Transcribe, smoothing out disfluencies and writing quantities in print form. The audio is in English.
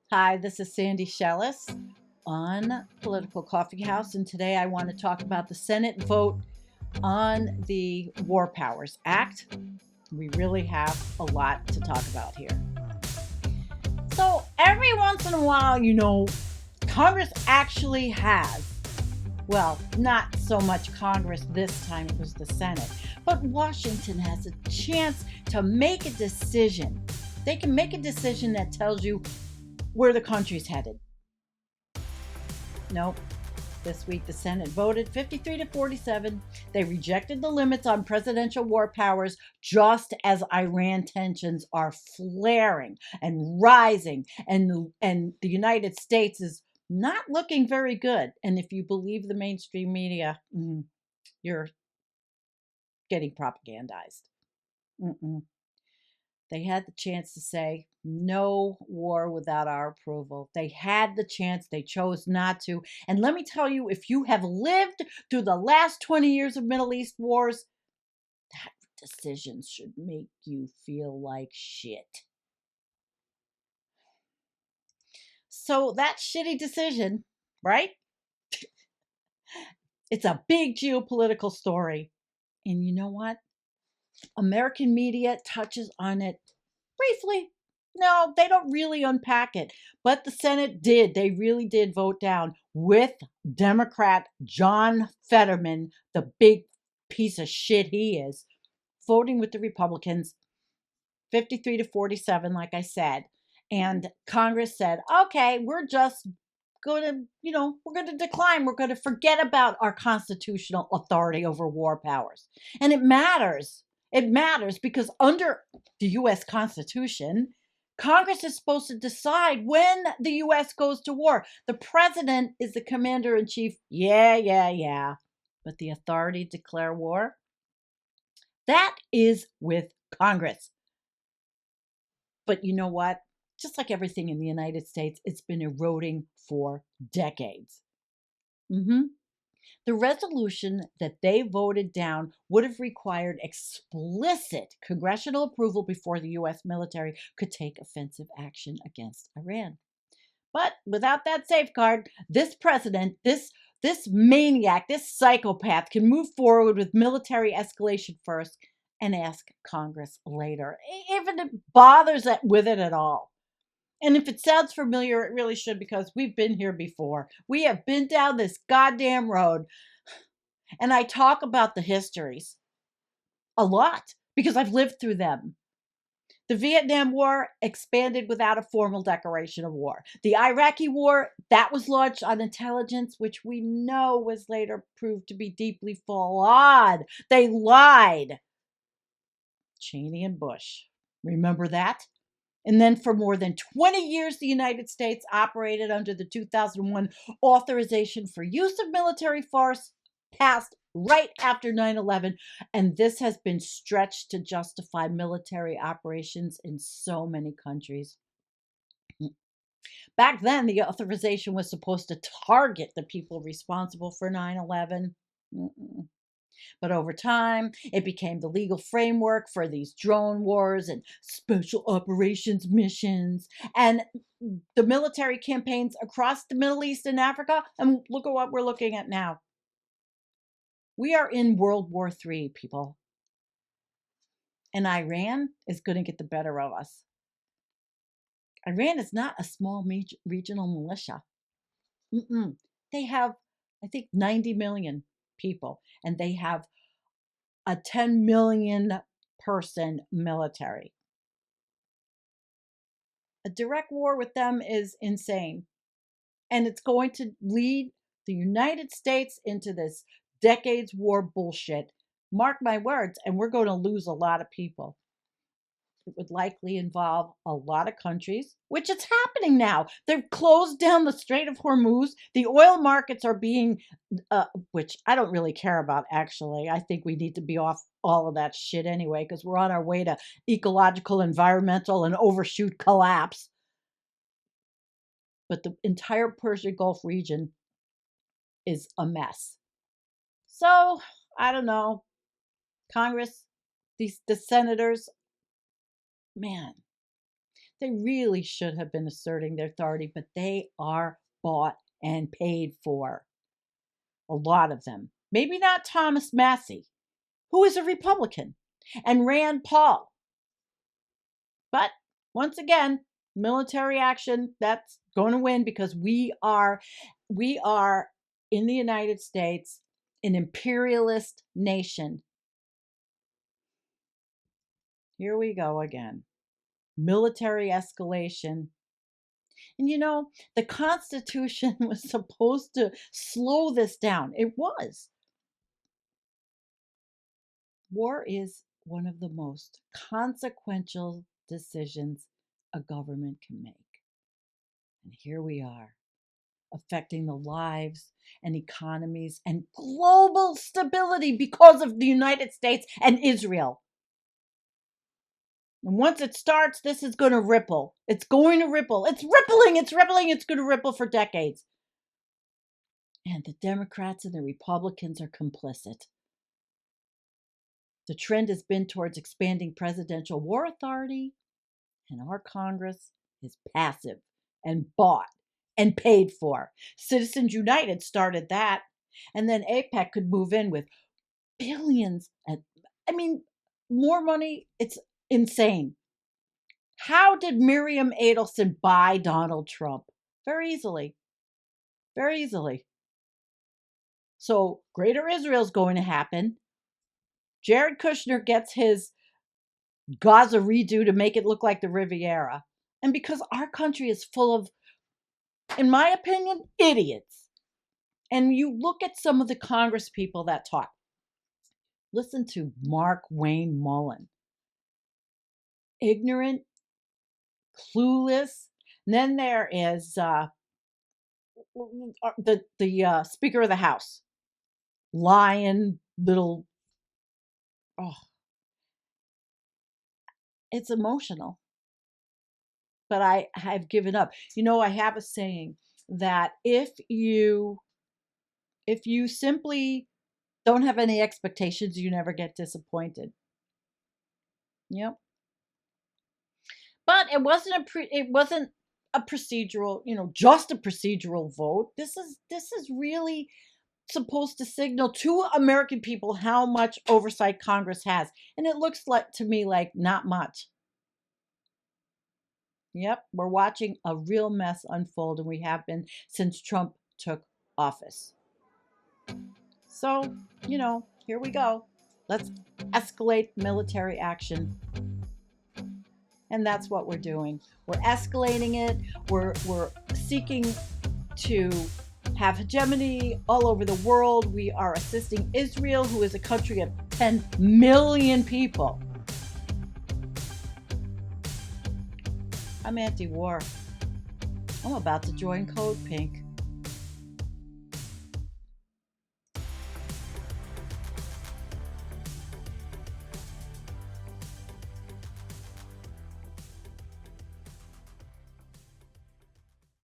Hi, this is Sandy Shellis on Political Coffeehouse, and today I want to talk about the Senate vote on the War Powers Act. We really have a lot to talk about here. So, every once in a while, Congress actually has, well, not so much Congress this time, it was the Senate, but Washington has a chance to make a decision. They can make a decision that tells you where the country's headed. Nope. This week, the Senate voted 53 to 47. They rejected the limits on presidential war powers just as Iran tensions are flaring and rising, and the United States is not looking very good. And if you believe the mainstream media, you're getting propagandized. Mm-mm. They had the chance to say no war without our approval. They had the chance. They chose not to. And let me tell you, if you have lived through the last 20 years of Middle East wars, that decision should make you feel like shit. So that shitty decision, right? It's a big geopolitical story. And you know what? American media touches on it briefly. No, they don't really unpack it. But the Senate did. They really did vote down with Democrat John Fetterman, the big piece of shit he is, voting with the Republicans 53 to 47, like I said. And Congress said, okay, we're just going to, we're going to decline. We're going to forget about our constitutional authority over war powers. And it matters. It matters because under the U.S. Constitution, Congress is supposed to decide when the U.S. goes to war. The president is the commander in chief. Yeah. But the authority to declare war, that is with Congress. But you know what? Just like everything in the United States, it's been eroding for decades. The resolution that they voted down would have required explicit congressional approval before the U.S. military could take offensive action against Iran. But without that safeguard, this president, this maniac, this psychopath can move forward with military escalation first and ask Congress later, even if it bothers with it at all. And if it sounds familiar, it really should, because we've been here before. We have been down this goddamn road. And I talk about the histories a lot because I've lived through them. The Vietnam War expanded without a formal declaration of war. The Iraqi War, that was launched on intelligence, which we know was later proved to be deeply flawed. They lied. Cheney and Bush. Remember that? And then for more than 20 years, the United States operated under the 2001 Authorization for Use of Military Force, passed right after 9/11. And this has been stretched to justify military operations in so many countries. Back then, the authorization was supposed to target the people responsible for 9/11. But over time, it became the legal framework for these drone wars and special operations missions and the military campaigns across the Middle East and Africa. And look at what we're looking at now. We are in World War III, people. And Iran is going to get the better of us. Iran is not a small regional militia. They have, I think, 90 million people, and they have a 10 million person military. A direct war with them is insane. And it's going to lead the United States into this decades war bullshit. Mark my words, and we're going to lose a lot of people. It would likely involve a lot of countries, which it's happening now. They've closed down the Strait of Hormuz. The oil markets are being, which I don't really care about, actually. I think we need to be off all of that shit anyway, because we're on our way to ecological, environmental, and overshoot collapse. But the entire Persian Gulf region is a mess. So, I don't know. Congress, the senators, man, They really should have been asserting their authority, but they are bought and paid for. A lot of them. Maybe not Thomas Massey, who is a Republican, and Rand Paul. But once again, military action, that's going to win because we are in the United States, an imperialist nation. Here we go again. Military escalation. And the Constitution was supposed to slow this down. It was. War is one of the most consequential decisions a government can make. And here we are, affecting the lives and economies and global stability because of the United States and Israel. And once it starts, this is going to ripple. It's going to ripple. It's rippling. It's rippling. It's going to ripple for decades. And the Democrats and the Republicans are complicit. The trend has been towards expanding presidential war authority, and our Congress is passive and bought and paid for. Citizens United started that, and then APEC could move in with billions. More money. It's insane. How did Miriam Adelson buy Donald Trump? Very easily. Very easily. So Greater Israel's going to happen. Jared Kushner gets his Gaza redo to make it look like the Riviera. And because our country is full of, in my opinion, idiots. And you look at some of the Congress people that talk. Listen to Mark Wayne Mullen. Ignorant, clueless. And then there is the Speaker of the House. Lying little. Oh, it's emotional. But I have given up. I have a saying that if you simply don't have any expectations, you never get disappointed. Yep. But it wasn't a procedural, just a procedural vote. This is really supposed to signal to American people how much oversight Congress has. And it looks like to me like not much. Yep, we're watching a real mess unfold, and we have been since Trump took office. So, here we go. Let's escalate military action. And that's what we're doing. We're escalating it. We're seeking to have hegemony all over the world. We are assisting Israel, who is a country of 10 million people. I'm anti-war. I'm about to join Code Pink.